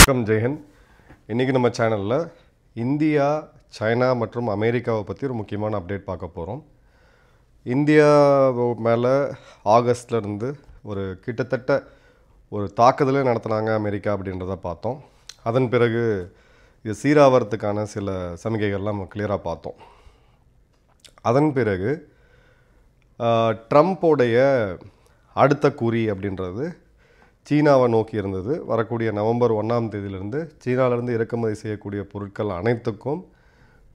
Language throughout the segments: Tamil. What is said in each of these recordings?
வணக்கம் ஜெயஹிந்த். இன்றைக்கி நம்ம சேனலில் இந்தியா, சைனா மற்றும் அமெரிக்காவை பற்றி ஒரு முக்கியமான அப்டேட் பார்க்க போகிறோம். இந்தியா மேலே ஆகஸ்ட்லேருந்து கிட்டத்தட்ட ஒரு தாக்குதலே நடத்துனாங்க அமெரிக்கா அப்படின்றத பார்த்தோம். அதன் பிறகு இது சீராவறதுக்கான சில சமிகைகள்லாம் நம்ம கிளியராக பார்த்தோம். அதன் பிறகு ட்ரம்ப்போடைய அடுத்த குறி அப்படின்றது சீனாவை நோக்கி இருந்தது. வரக்கூடிய நவம்பர் 1ஆம் தேதியிலிருந்து சீனாவிலிருந்து இறக்குமதி செய்யக்கூடிய பொருட்கள் அனைத்துக்கும்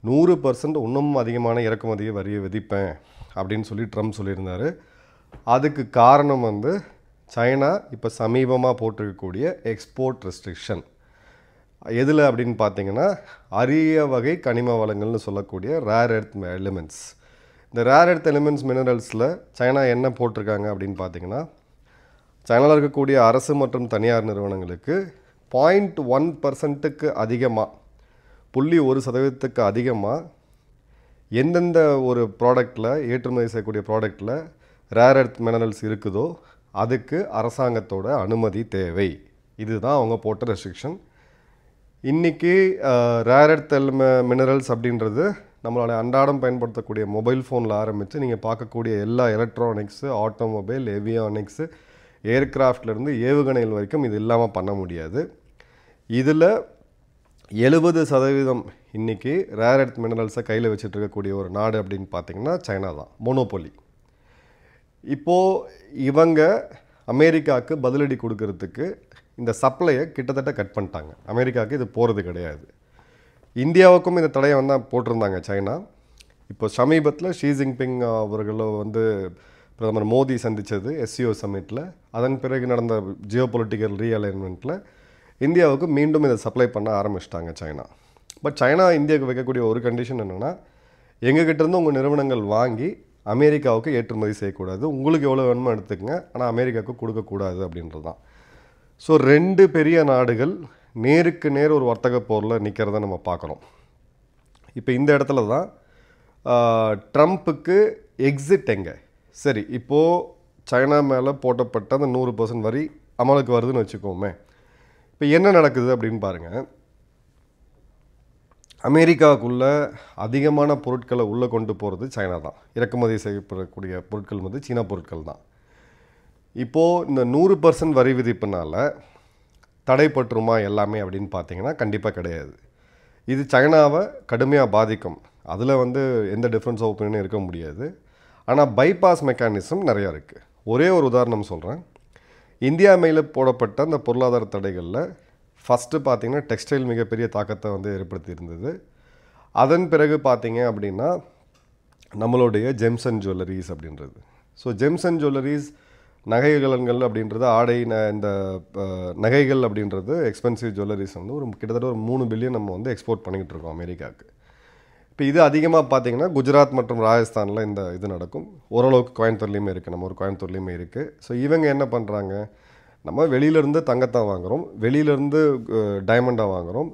100% இன்னும் அதிகமான இறக்குமதியை வரியை விதிப்பேன் அப்படின்னு சொல்லி ட்ரம்ப் சொல்லியிருந்தார். அதுக்கு காரணம் சைனா இப்போ சமீபமாக போட்டிருக்கக்கூடிய எக்ஸ்போர்ட் ரெஸ்ட்ரிக்ஷன். எதில் அப்படின்னு பார்த்தீங்கன்னா அரிய வகை கனிம வளங்கள்னு சொல்லக்கூடிய ரேர் எர்த் எலிமெண்ட்ஸ். இந்த ரேர் எர்த் எலிமெண்ட்ஸ் மினரல்ஸில் சைனா என்ன போட்டிருக்காங்க அப்படின்னு பார்த்தீங்கன்னா, சைனாவில் இருக்கக்கூடிய அரசு மற்றும் தனியார் நிறுவனங்களுக்கு 0.1% அதிகமாக 0.1% அதிகமாக எந்தெந்த ஒரு ப்ராடக்டில் ஏற்றுமதி செய்யக்கூடிய ப்ராடக்டில் ரேர் எர்த் மினரல்ஸ் இருக்குதோ அதுக்கு அரசாங்கத்தோட அனுமதி தேவை. இதுதான் அவங்க போட்ட ரெஸ்ட்ரிக்ஷன். இன்றைக்கி ரேர் எர்த் மினரல்ஸ் அப்படின்றது நம்மளோட அன்றாடம் பயன்படுத்தக்கூடிய மொபைல் ஃபோனில் ஆரம்பித்து நீங்கள் பார்க்கக்கூடிய எல்லா எலக்ட்ரானிக்ஸு, ஆட்டோமொபைல், ஏவியானிக்ஸு, ஏர்கிராஃப்ட்லேருந்து ஏவுகணைகள் வரைக்கும் இது இல்லாமல் பண்ண முடியாது. இதில் 70% இன்றைக்கி ரேர் எர்த் மினரல்ஸை கையில் வச்சுட்டு இருக்கக்கூடிய ஒரு நாடு அப்படின்னு பார்த்திங்கன்னா சைனா தான், மோனோபொலி. இப்போது இவங்க அமெரிக்காவுக்கு பதிலடி கொடுக்கறதுக்கு இந்த சப்ளையை கிட்டத்தட்ட கட் பண்ணிட்டாங்க. அமெரிக்காவுக்கு இது போகிறது கிடையாது. இந்தியாவுக்கும் இந்த தடையை போட்டிருந்தாங்க சைனா. இப்போ சமீபத்தில் ஷி ஜின்பிங் அவர்களோ பிரதமர் மோடி சந்தித்தது SCO சம்மிட்டில். அதன் பிறகு நடந்த ஜியோ பொலிட்டிக்கல் ரீஅலைன்மெண்ட்டில் இந்தியாவுக்கு மீண்டும் இதை சப்ளை பண்ண ஆரம்பிச்சிட்டாங்க சைனா. பட் சைனா இந்தியாவுக்கு வைக்கக்கூடிய ஒரு கண்டிஷன் என்னென்னா, எங்ககிட்டேருந்து உங்கள் நிறுவனங்கள் வாங்கி அமெரிக்காவுக்கு ஏற்றுமதி செய்யக்கூடாது, உங்களுக்கு எவ்வளோ வேணுமோ எடுத்துக்கங்க, ஆனால் அமெரிக்காவுக்கு கொடுக்கக்கூடாது அப்படின்றது தான். ஸோ 2 பெரிய நாடுகள் நேருக்கு நேர் ஒரு வர்த்தக போரில் நிற்கிறத நம்ம பார்க்குறோம். இப்போ இந்த இடத்துல தான் ட்ரம்ப்புக்கு எக்ஸிட் எங்கே? சரி, இப்போது சைனா மேலே போட்டப்பட்ட அந்த 100% வரி அமலுக்கு வருதுன்னு வச்சுக்கோமே. இப்போ என்ன நடக்குது அப்படின்னு பாருங்கள். அமெரிக்காவுக்குள்ளே அதிகமான பொருட்களை உள்ளே கொண்டு போகிறது சைனா தான். இறக்குமதி செய்யப்படக்கூடிய பொருட்கள் சீனா பொருட்கள் தான். இப்போது இந்த 100% வரி விதிப்புனால தடைப்பட்டுருமா எல்லாமே அப்படின்னு பார்த்தீங்கன்னா கண்டிப்பாக கிடையாது. இது சைனாவை கடுமையாக பாதிக்கும். அதில் எந்த டிஃப்ரென்ஸ் ஆஃப் ஒப்பீனியனும் இருக்க முடியாது. ஆனால் பைபாஸ் மெக்கானிசம் நிறையா இருக்குது. ஒரே ஒரு உதாரணம் சொல்கிறேன். இந்தியா மேலே போடப்பட்ட அந்த பொருளாதார தடைகளில் ஃபஸ்ட்டு பார்த்திங்கன்னா டெக்ஸ்டைல் மிகப்பெரிய தாக்கத்தை ஏற்படுத்தியிருந்தது. அதன் பிறகு பார்த்திங்க அப்படின்னா நம்மளுடைய ஜெம்ஸ் அண்ட் ஜுவல்லரிஸ் அப்படின்றது. ஸோ ஜெம்ஸ் அண்ட் ஜுவல்லரிஸ், நகைகள் அப்படின்றது, இந்த நகைகள் அப்படின்றது, எக்ஸ்பென்சிவ் ஜுவல்லரிஸ் கிட்டத்தட்ட ஒரு 3 பில்லியன் நம்ம எக்ஸ்போர்ட் பண்ணிக்கிட்டு இருக்கோம் அமெரிக்காவுக்கு. இப்போ இது அதிகமாக பார்த்திங்கன்னா குஜராத் மற்றும் ராஜஸ்தானில் இந்த இது நடக்கும். ஓரளவுக்கு கோயம்புத்தூர்லேயுமே இருக்குது, நம்ம ஒரு கோயம்புத்தூர்லேயுமே இருக்குது. ஸோ இவங்க என்ன பண்ணுறாங்க, நம்ம வெளியிலேருந்து தங்கத்தை வாங்குகிறோம், வெளியிலேருந்து டைமண்டாக வாங்குகிறோம்,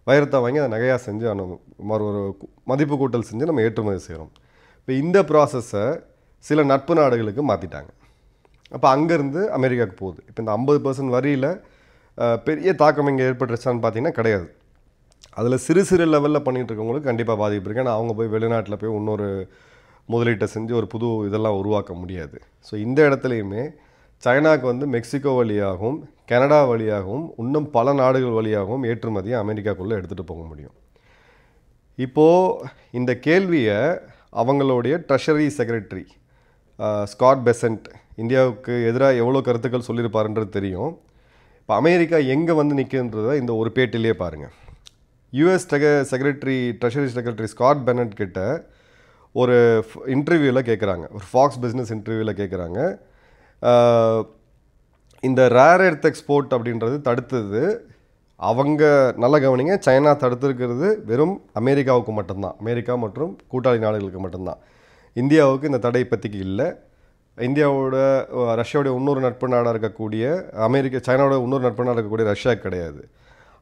வைரத்தை வாங்கி அதை நகையாக செஞ்சு ஒரு மதிப்பு கூட்டல் செஞ்சு நம்ம ஏற்றுமதி செய்கிறோம். இப்போ இந்த ப்ராசஸை சில நட்பு நாடுகளுக்கு மாற்றிட்டாங்க. அப்போ அங்கேருந்து அமெரிக்காவுக்கு போகுது. இப்போ இந்த 50% வரியில் பெரிய தாக்கம் இங்கே ஏற்பட்டுருச்சான்னு பார்த்தீங்கன்னா கிடையாது. அதில் சிறு சிறு லெவலில் பண்ணிகிட்டு இருக்கவங்களுக்கு கண்டிப்பாக பாதிப்பு இருக்குது. ஏன்னா அவங்க போய் வெளிநாட்டில் போய் இன்னொரு முதலீட்டை செஞ்சு ஒரு புது இதெல்லாம் உருவாக்க முடியாது. ஸோ இந்த இடத்துலையுமே சைனாவுக்கு மெக்சிகோ வழியாகவும் கனடா வழியாகவும் இன்னும் பல நாடுகள் வழியாகவும் ஏற்றுமதியை அமெரிக்காவுக்குள்ளே எடுத்துகிட்டு போக முடியும். இப்போது இந்த கேள்வியை அவங்களுடைய ட்ரெஷரி செக்ரட்டரி ஸ்காட் பெசன்ட் இந்தியாவுக்கு எதிராக எவ்வளோ கருத்துக்கள் சொல்லியிருப்பாருன்றது தெரியும். இப்போ அமெரிக்கா எங்கே நிற்கின்றதை இந்த ஒரு பேட்டிலே பாருங்கள். US treasury secretary Scott Bennett கிட்ட ஒரு இன்டர்வியூவில் கேட்குறாங்க, ஒரு ஃபாக்ஸ் பிஸ்னஸ் இன்டர்வியூவில் கேட்குறாங்க, இந்த ரேர் எர்த் எக்ஸ்போர்ட் அப்படின்றது தடுத்தது அவங்க, நல்ல கவனிங்க, சைனா தடுத்துருக்கிறது வெறும் அமெரிக்காவுக்கு மட்டும்தான், அமெரிக்கா மற்றும் கூட்டாளி நாடுகளுக்கு மட்டும்தான். இந்தியாவுக்கு இந்த தடை இப்போதைக்கு இல்லை. ரஷ்யாவுடைய இன்னொரு நட்பு நாடாக இருக்கக்கூடிய சைனாவோட இன்னொரு நட்பு நாடாக இருக்கக்கூடிய ரஷ்யா கிடையாது.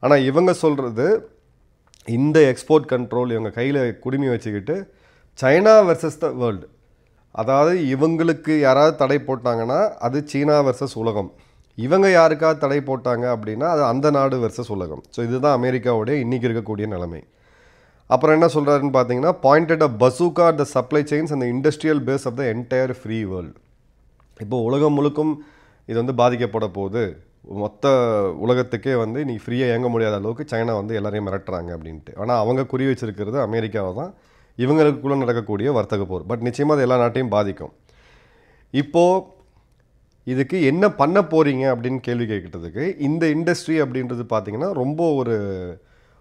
ஆனால் இவங்க சொல்கிறது இந்த எக்ஸ்போர்ட் கண்ட்ரோல் இவங்க கையில் குடுமி வச்சுக்கிட்டு சைனா வெர்சஸ் த வேர்ல்டு, அதாவது இவங்களுக்கு யாராவது தடை போட்டாங்கன்னா அது சீனா வெர்சஸ் உலகம், இவங்க யாருக்காவது தடை போட்டாங்க அப்படின்னா அது அந்த நாடு வெர்சஸ் உலகம். ஸோ இதுதான் அமெரிக்காவுடைய இன்றைக்கி இருக்கக்கூடிய நிலைமை. அப்புறம் என்ன சொல்கிறாருன்னு பார்த்தீங்கன்னா, pointed a bazooka at the supply chains and industrial base of the entire free world. இப்போ உலகம் முழுக்கும் இது வந்து பாதிக்கப்பட போகுது, மொத்த உலகத்துக்கே வந்து இன்றைக்கி ஃப்ரீயாக இயங்க முடியாத அளவுக்கு சைனா வந்து எல்லாரையும் மிரட்டுறாங்க அப்படின்ட்டு. ஆனால் அவங்க குறி வச்சிருக்கிறது அமெரிக்காவை தான், இவங்களுக்குள்ளே நடக்கக்கூடிய வர்த்தக போர். பட் நிச்சயமாக அது எல்லா நாட்டையும் பாதிக்கும். இப்போது இதுக்கு என்ன பண்ண போகிறீங்க அப்படின்னு கேள்வி கேட்குறதுக்கு, இந்த இண்டஸ்ட்ரி அப்படின்றது பார்த்திங்கன்னா ரொம்ப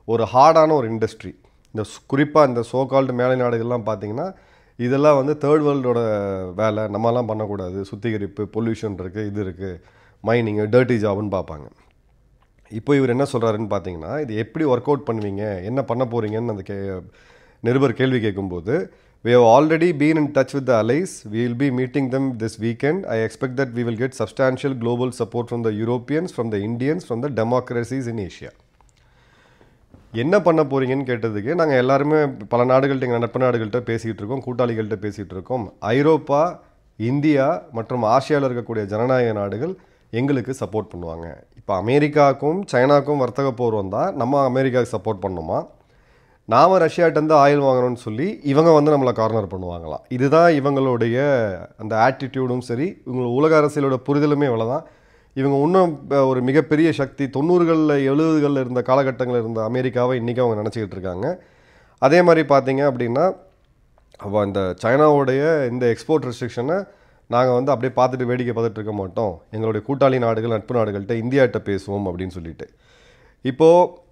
ஒரு ஹார்டான ஒரு இண்டஸ்ட்ரி. இந்த குறிப்பாக இந்த சோகால்டு மேலை நாடுகள்லாம் பார்த்திங்கன்னா இதெல்லாம் வந்து தேர்ட் வேர்ல்டோட வேலை, நம்மலாம் பண்ணக்கூடாது, சுத்திகரிப்பு, பொல்யூஷன் இருக்குது, இது இருக்குது, மைனிங்கு, டர்ட்டி ஜாப்னு பார்ப்பாங்க. இப்போ இவர் என்ன சொல்கிறாருன்னு பார்த்தீங்கன்னா, இது எப்படி ஒர்க் அவுட் பண்ணுவீங்க, என்ன பண்ண போகிறீங்கன்னு அந்த நிருபர் கேள்வி கேட்கும்போது, we have already been in touch with the allies, we will be meeting them this weekend, I expect that we will get substantial global support from the Europeans, from the Indians, from the democracies in Asia. என்ன பண்ண போகிறீங்கன்னு கேட்டதுக்கு, நாங்கள் எல்லாருமே பல நாடுகள்கிட்ட, எங்கள் நட்பு நாடுகள்கிட்ட பேசிகிட்டு இருக்கோம், கூட்டாளிகள்கிட்ட பேசிகிட்டு இருக்கோம். ஐரோப்பா, இந்தியா மற்றும் ஆசியாவில் இருக்கக்கூடிய ஜனநாயக நாடுகள் எங்களுக்கு சப்போர்ட் பண்ணுவாங்க. இப்போ அமெரிக்காவுக்கும் சைனாவுக்கும் வர்த்தக போர் வந்தால் நம்ம அமெரிக்காவுக்கு சப்போர்ட் பண்ணணுமா, நாம் ரஷ்யாட்டேருந்து ஆயில் வாங்கணும்னு சொல்லி இவங்க வந்து நம்மளை கார்னர் பண்ணுவாங்களாம். இதுதான் இவங்களுடைய அந்த ஆட்டிடியூடும் சரி, இவங்க உலக அரசியலோட புரிதலுமே இவ்வளோதான். இவங்க இன்னும் ஒரு மிகப்பெரிய சக்தி 90களில் 70களில் இருந்த காலகட்டங்களில் இருந்த அமெரிக்காவை இன்றைக்கி அவங்க நினச்சிக்கிட்டு இருக்காங்க. அதே மாதிரி பார்த்தீங்க அப்படின்னா, இந்த சைனாவுடைய இந்த எக்ஸ்போர்ட் ரெஸ்ட்ரிக்ஷனை நாங்கள் வந்து அப்படியே பார்த்துட்டு வேடிக்கை பார்த்துட்டு இருக்க மாட்டோம், எங்களுடைய கூட்டாளி நாடுகள், நட்பு நாடுகள்கிட்ட இந்தியாட்ட பேசுவோம் அப்படின்னு சொல்லிட்டு. இப்போது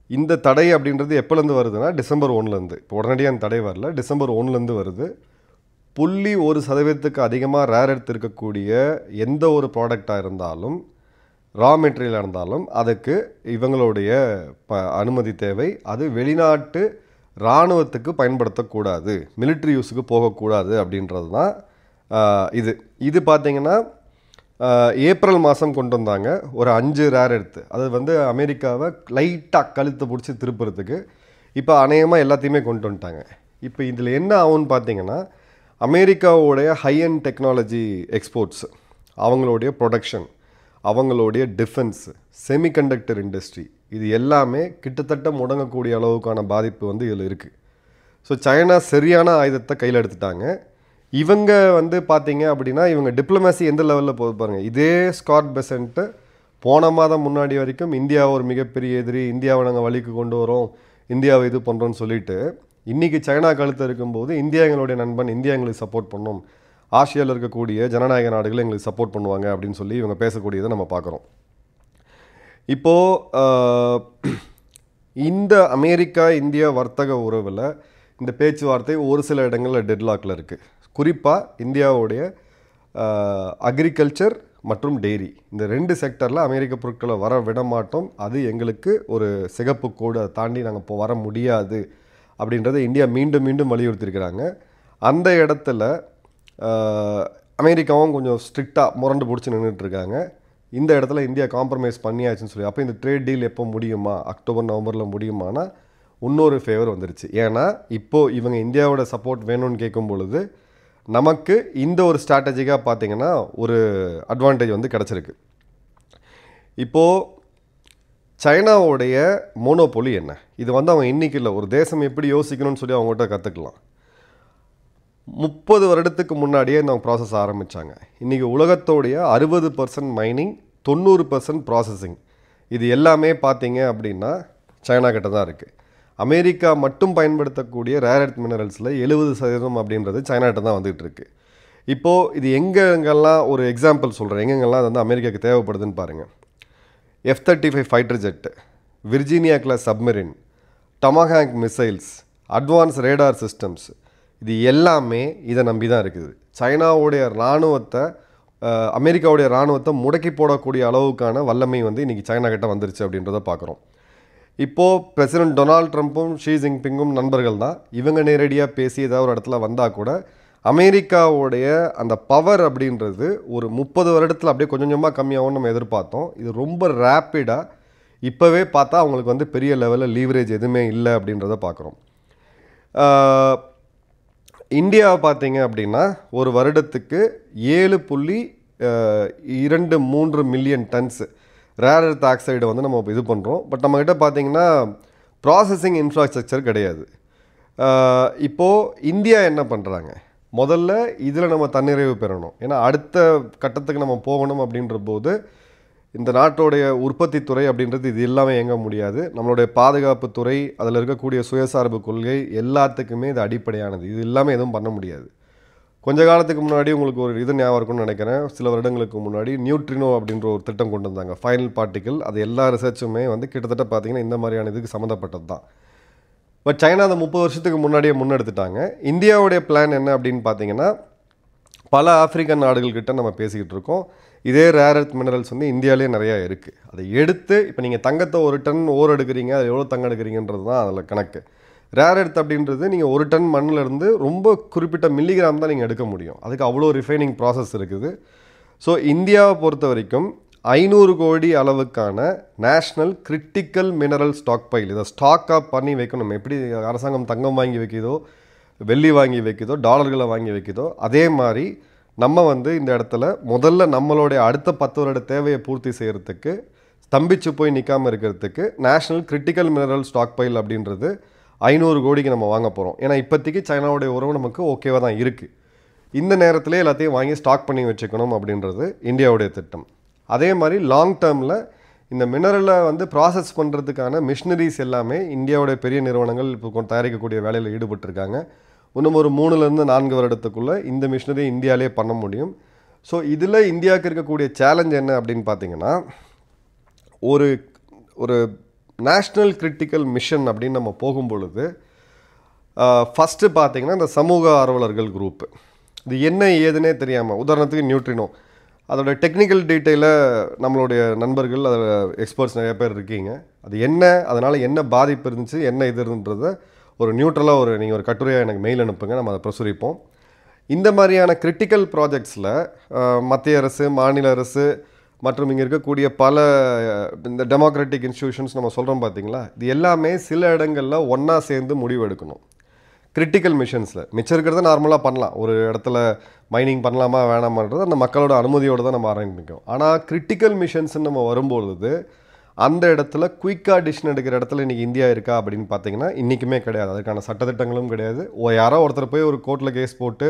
இந்த தடை அப்படின்றது எப்போலேருந்து வருதுன்னா, டிசம்பர் 1லேருந்து. இப்போ உடனடியாக அந்த தடை வரல, டிசம்பர் 1லேருந்து வருது. 0.1% அதிகமாக ரேர் எர்த் இருக்கக்கூடிய எந்த ஒரு ப்ராடக்டாக இருந்தாலும், ரா மெட்டீரியலாக இருந்தாலும் அதுக்கு இவங்களுடைய அனுமதி தேவை. அது வெளிநாட்டு இராணுவத்துக்கு பயன்படுத்தக்கூடாது, மிலிட்ரி யூஸுக்கு போகக்கூடாது அப்படின்றது தான் இது பார்த்திங்கன்னா ஏப்ரல் மாதம் கொண்டு வந்தாங்க ஒரு 5 ரேர் எர்த்து. அது வந்து அமெரிக்காவை லைட்டாக கழுத்தை பிடிச்சி திருப்புறதுக்கு இப்போ அநேகமாக எல்லாத்தையுமே கொண்டு வந்துட்டாங்க. இப்போ இதில் என்ன ஆகும்னு பார்த்தீங்கன்னா, அமெரிக்காவுடைய ஹை அண்ட் டெக்னாலஜி எக்ஸ்போர்ட்ஸ், அவங்களுடைய ப்ரொடக்ஷன், அவங்களுடைய டிஃபென்ஸ், செமிகண்டக்டர் இண்டஸ்ட்ரி, இது எல்லாமே கிட்டத்தட்ட முடங்கக்கூடிய அளவுக்கான பாதிப்பு வந்து இதில் இருக்குது. ஸோ சைனா சரியான ஆயுதத்தை கையில் எடுத்துட்டாங்க. இவங்க வந்து பார்த்தீங்க அப்படின்னா, இவங்க டிப்ளமேசி எந்த லெவலில் போது பாருங்கள். இதே ஸ்காட் பெசன்ட்டு போன மாதம் முன்னாடி வரைக்கும் இந்தியாவை ஒரு மிகப்பெரிய எதிரி, இந்தியாவை நாங்கள் வழிக்கு கொண்டு வரோம், இந்தியாவை இது பண்ணுறோன்னு சொல்லிட்டு, இன்றைக்கி சைனா கழுத்து இருக்கும்போது இந்தியா எங்களுடைய நண்பன், இந்தியா எங்களுக்கு சப்போர்ட் பண்ணும், ஆசியாவில் இருக்கக்கூடிய ஜனநாயக நாடுகள் எங்களுக்கு சப்போர்ட் பண்ணுவாங்க அப்படின்னு சொல்லி இவங்க பேசக்கூடியதை நம்ம பார்க்குறோம். இப்போது இந்த அமெரிக்கா இந்தியா வர்த்தக உறவில் இந்த பேச்சுவார்த்தை ஒரு சில இடங்களில் டெட்லாக்கில் இருக்குது. குறிப்பாக இந்தியாவுடைய அக்ரிகல்ச்சர் மற்றும் டெய்ரி, இந்த 2 செக்டரில் அமெரிக்க பொருட்களை வர விட மாட்டோம், அது எங்களுக்கு ஒரு சிகப்பு கோடு, அதை தாண்டி நாங்கள் இப்போ வர முடியாது அப்படின்றத இந்தியா மீண்டும் மீண்டும் வலியுறுத்தியிருக்கிறாங்க. அந்த இடத்துல அமெரிக்காவும் கொஞ்சம் ஸ்ட்ரிக்டாக முரண்டு பிடிச்சி நின்றுட்டுருக்காங்க. இந்த இடத்துல இந்தியா காம்ப்ரமைஸ் பண்ணியாச்சுன்னு சொல்லி, அப்போ இந்த ட்ரேட் டீல் எப்போ முடியுமா, அக்டோபர் நவம்பரில் முடியுமானா இன்னொரு ஃபேவர் வந்துருச்சு. ஏன்னா இப்போது இவங்க இந்தியாவோட சப்போர்ட் வேணும்னு கேட்கும் பொழுது நமக்கு இந்த ஒரு ஸ்ட்ராட்டஜிக்காக பார்த்திங்கன்னா ஒரு அட்வான்டேஜ் வந்து கிடச்சிருக்கு. இப்போது சைனாவுடைய மோனோபோலி என்ன, இது வந்து அவங்க இன்றைக்கி இல்லை, ஒரு தேசம் எப்படி யோசிக்கணும்னு சொல்லி அவங்ககிட்ட கற்றுக்கலாம். 30 வருடத்துக்கு முன்னாடியே இந்த ப்ராசஸ் ஆரம்பித்தாங்க. இன்றைக்கி உலகத்தோடைய 60% மைனிங், 90% ப்ராசஸிங், இது எல்லாமே பார்த்தீங்க அப்படின்னா சைனா கிட்ட தான் இருக்குது. அமெரிக்கா மட்டும் பயன்படுத்தக்கூடிய ரேர் எர்த் மினரல்ஸில் 70% அப்படின்றது சைனாட்ட தான் வந்துகிட்டு இருக்குது. இப்போது இது எங்கெங்கெல்லாம் ஒரு எக்ஸாம்பிள் சொல்கிறேன், எங்கெங்கெல்லாம் அது வந்து அமெரிக்காவுக்கு தேவைப்படுதுன்னு பாருங்கள். F-35 fighter jet, Virginia class submarine, Tomahawk missiles, advance radar systems, இது எல்லாமே இதை நம்பி தான் இருக்குது. சைனாவுடைய இராணுவத்தை, அமெரிக்காவுடைய இராணுவத்தை முடக்கி போடக்கூடிய அளவுக்கான வல்லமை வந்து இன்றைக்கி சைனா கிட்ட வந்துருச்சு அப்படின்றத பார்க்குறோம். இப்போது பிரசிடென்ட் டொனால்ட் ட்ரம்ப்பும் ஷி ஜின்பிங்கும் நண்பர்கள் தான். இவங்க நேரடியாக பேசி ஏதாவது ஒரு இடத்துல வந்தால் கூட அமெரிக்காவுடைய அந்த பவர் அப்படின்றது ஒரு 30 வருடத்தில் அப்படியே கொஞ்சம் கொஞ்சமாக கம்மியாகவும் நம்ம எதிர்பார்த்தோம். இது ரொம்ப ரேப்பிடாக இப்போவே பார்த்தா அவங்களுக்கு வந்து பெரிய லெவலில் லீவரேஜ் எதுவுமே இல்லை அப்படின்றத பார்க்குறோம். இந்தியாவை பார்த்தீங்க அப்படின்னா ஒரு வருடத்துக்கு 2-3 மில்லியன் டன்ஸ் ரேர் எர்த் ஆக்சைடை வந்து நம்ம இது பண்ணுறோம். பட் நம்மக்கிட்ட பார்த்தீங்கன்னா ப்ராசஸிங் இன்ஃப்ராஸ்ட்ரக்சர் கிடையாது. இப்போது இந்தியா என்ன பண்ணுறாங்க, முதல்ல இதில் நம்ம தன்னிறைவு பெறணும். ஏன்னா அடுத்த கட்டத்துக்கு நம்ம போகணும் அப்படின்ற போது இந்த நாட்டோடைய உற்பத்தி துறை அப்படின்றது இது எல்லாமே இயங்க முடியாது. நம்மளுடைய பாதுகாப்பு துறை, அதில் இருக்கக்கூடிய சுயசார்பு கொள்கை எல்லாத்துக்குமே இது அடிப்படையானது. இது இல்லாமல் எதுவும் பண்ண முடியாது. கொஞ்ச காலத்துக்கு முன்னாடி உங்களுக்கு ஒரு இது ஞாபகம் இருக்கும்னு நினைக்கிறேன். சில வருடங்களுக்கு முன்னாடி நியூட்ரினோ அப்படின்ற ஒரு திட்டம் கொண்டு வந்தாங்க, ஃபைனல் பார்ட்டிக்கல். அது எல்லா ரிசர்ச்சுமே வந்து கிட்டத்தட்ட பார்த்தீங்கன்னா இந்த மாதிரியான இதுக்கு சம்மந்தப்பட்டது தான். பட் சைனா அதை 30 வருஷத்துக்கு முன்னாடியே முன்னெடுத்துட்டாங்க. இந்தியாவுடைய பிளான் என்ன அப்படின்னு பார்த்தீங்கன்னா, பல ஆப்பிரிக்கன் நாடுகள்கிட்ட நம்ம பேசிக்கிட்டு இருக்கோம். இதே ரேர் எர்த் மினரல்ஸ் வந்து இந்தியாவிலே நிறையா இருக்குது. அதை எடுத்து இப்போ நீங்கள் தங்கத்தை 1 டன் ஓர் எடுக்கிறீங்க, அது எவ்வளோ தங்கம் எடுக்கிறீங்கன்றது தான் அதில் கணக்கு. ரேர் எர்த் அப்படின்றது நீங்கள் 1 டன் மண்ணிலேருந்து ரொம்ப குறிப்பிட்ட மில்லிகிராம் தான் நீங்கள் எடுக்க முடியும். அதுக்கு அவ்வளோ ரிஃபைனிங் ப்ராசஸ் இருக்குது. ஸோ இந்தியாவை பொறுத்த வரைக்கும் 500 கோடி அளவுக்கான national critical mineral stockpile, இதை ஸ்டாக்காக பண்ணி வைக்கணும். எப்படி அரசாங்கம் தங்கம் வாங்கி வைக்கிதோ, வெள்ளி வாங்கி வைக்கிதோ, டாலர்களை வாங்கி வைக்கிதோ, அதே மாதிரி நம்ம வந்து இந்த இடத்துல முதல்ல நம்மளுடைய அடுத்த 10 வருட தேவையை பூர்த்தி செய்கிறதுக்கு, ஸ்தம்பிச்சு போய் நிற்காமல் இருக்கிறதுக்கு national critical mineral stockpile அப்படின்றது 500 கோடிக்கு நம்ம வாங்க போகிறோம். ஏன்னா இப்போதைக்கு சைனாவுடைய உறவு நமக்கு ஓகேவாக தான் இருக்குது. இந்த நேரத்திலே எல்லாத்தையும் வாங்கி ஸ்டாக் பண்ணி வச்சுக்கணும் அப்படின்றது இந்தியாவுடைய திட்டம். அதே மாதிரி லாங் டேர்மில் இந்த மினரலை வந்து ப்ராசஸ் பண்ணுறதுக்கான மிஷினரிஸ் எல்லாமே இந்தியாவுடைய பெரிய நிறுவனங்கள் இப்போ தயாரிக்கக்கூடிய வேலையில் ஈடுபட்டிருக்காங்க. இன்னும் ஒரு 3-4 வருடத்துக்குள்ளே இந்த மிஷினரி இந்தியாவிலே பண்ண முடியும். ஸோ இதில் இந்தியாவுக்கு இருக்கக்கூடிய சேலஞ்ச் என்ன அப்படின்னு பார்த்தீங்கன்னா, ஒரு ஒரு நேஷ்னல் கிரிட்டிக்கல் மிஷன் அப்படின்னு நம்ம போகும்பொழுது ஃபஸ்ட்டு பார்த்தீங்கன்னா இந்த சமூக ஆர்வலர்கள் குரூப்பு, இது என்ன ஏதுன்னே தெரியாமல், உதாரணத்துக்கு நியூட்ரினோ, அதோட டெக்னிக்கல் டீட்டெயிலை நம்மளுடைய நண்பர்கள், அதில் எக்ஸ்பர்ட்ஸ் நிறைய பேர் இருக்கீங்க. அது என்ன, அதனால் என்ன பாதிப்பு இருந்துச்சு, என்ன இது இருந்துன்றதை ஒரு நியூட்ரலாக நீங்கள் ஒரு கட்டுரையாக எனக்கு மெயில் அனுப்புங்க, நம்ம அதை பிரசுரிப்போம். இந்த மாதிரியான கிரிட்டிக்கல் ப்ராஜெக்ட்ஸில் மத்திய அரசு, மாநில அரசு மற்றும் இங்கே இருக்கக்கூடிய பல இந்த டெமோக்ராட்டிக் இன்ஸ்டிடியூஷன்ஸ் நம்ம சொல்கிறோம் பார்த்தீங்களா, இது எல்லாமே சில இடங்களில் ஒன்றா சேர்ந்து முடிவு எடுக்கணும். கிரிட்டிக்கல் மிஷன்ஸில் மிச்சம் இருக்கிறத நார்மலாக பண்ணலாம், ஒரு இடத்துல மைனிங் பண்ணலாமா வேணாமான்றது அந்த மக்களோட அனுமதியோடு தான் நம்ம ஆரம்பிக்கும். ஆனால் கிரிட்டிக்கல் மிஷன்ஸ்ன்னு நம்ம வரும்பொழுது அந்த இடத்துல குயிக்காக டிசிஷன் எடுக்கிற இடத்துல இன்றைக்கி இந்தியா இருக்கா அப்படின்னு பார்த்தீங்கன்னா இன்றைக்குமே கிடையாது. அதுக்கான சட்டத்திட்டங்களும் கிடையாது. யாரோ ஒருத்தர் போய் ஒரு கோர்ட்டில் கேஸ் போட்டு,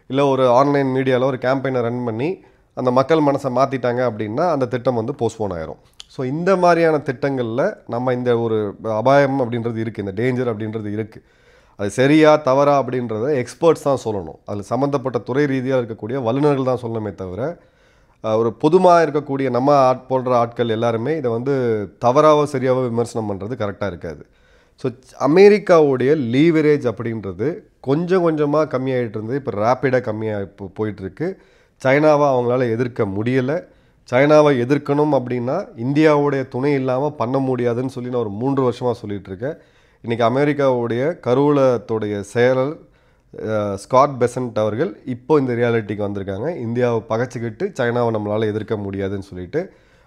இல்லை ஒரு ஆன்லைன் மீடியாவில் ஒரு கேம்பெயினை ரன் பண்ணி அந்த மக்கள் மனசை மாற்றிட்டாங்க அப்படின்னா அந்த திட்டம் வந்து போஸ்ட்போன் ஆயிரும். ஸோ இந்த மாதிரியான திட்டங்களில் நம்ம இந்த ஒரு அபாயம் அப்படின்றது இருக்குது, இந்த டேஞ்சர் அப்படின்றது இருக்குது. அது சரியா தவறா அப்படின்றத எக்ஸ்பர்ட்ஸ் தான் சொல்லணும். அதில் சம்மந்தப்பட்ட துறை ரீதியாக இருக்கக்கூடிய வல்லுநர்கள் தான் சொல்லணுமே தவிர, ஒரு பொதுமாக இருக்கக்கூடிய நம்ம போன்ற ஆட்கள் எல்லாருமே இதை வந்து தவறாக சரியாக விமர்சனம் பண்ணுறது கரெக்டாக இருக்காது. ஸோ அமெரிக்காவுடைய லீவரேஜ் அப்படின்றது கொஞ்சம் கொஞ்சமாக கம்மியாகிட்டு இருந்து இப்போ ரேப்பிடாக கம்மியாக இப்போ போயிட்டுருக்கு. சைனாவை அவங்களால எதிர்க்க முடியலை. சைனாவை எதிர்க்கணும் அப்படின்னா இந்தியாவுடைய துணை இல்லாமல் பண்ண முடியாதுன்னு சொல்லி நான் ஒரு 3 வருஷமாக சொல்லிகிட்ருக்கேன். இன்றைக்கி அமெரிக்காவுடைய கருவூலத்துடைய செயலர் ஸ்காட் பெசன்ட் அவர்கள் இப்போ இந்த ரியாலிட்டிக்கு வந்திருக்காங்க. இந்தியாவை பகைச்சிக்கிட்டு சைனாவை நம்மளால் எதிர்க்க முடியாதுன்னு சொல்லிட்டு.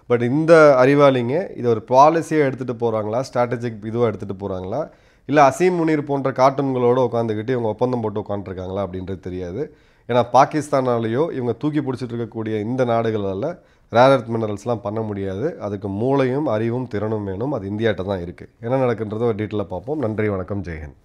பட் இந்த அறிவாளிங்க இதை ஒரு பாலிசியாக எடுத்துகிட்டு போகிறாங்களா, ஸ்ட்ராட்டஜிக் இதுவாக எடுத்துகிட்டு போகிறாங்களா, இல்லை அசீம் முனீர் போன்ற கார்ட்டூன்களோடு உட்காந்துக்கிட்டு இவங்க ஒப்பந்தம் போட்டு உட்காந்துருக்காங்களா அப்படின்றது தெரியாது. ஏன்னா பாகிஸ்தானாலேயோ இவங்க தூக்கி பிடிச்சிட்டு இருக்கக்கூடிய இந்த நாடுகளால் ரேர் எர்த் மினரல்ஸ்லாம் பண்ண முடியாது. அதுக்கு மூளையும் அறிவும் திறனும் வேணும். அது இந்தியாட்ட தான் இருக்குது. என்ன நடக்குன்றதை ஒரு டீட்டெயிலாக பார்ப்போம். நன்றி, வணக்கம், ஜெய்ஹிந்த்.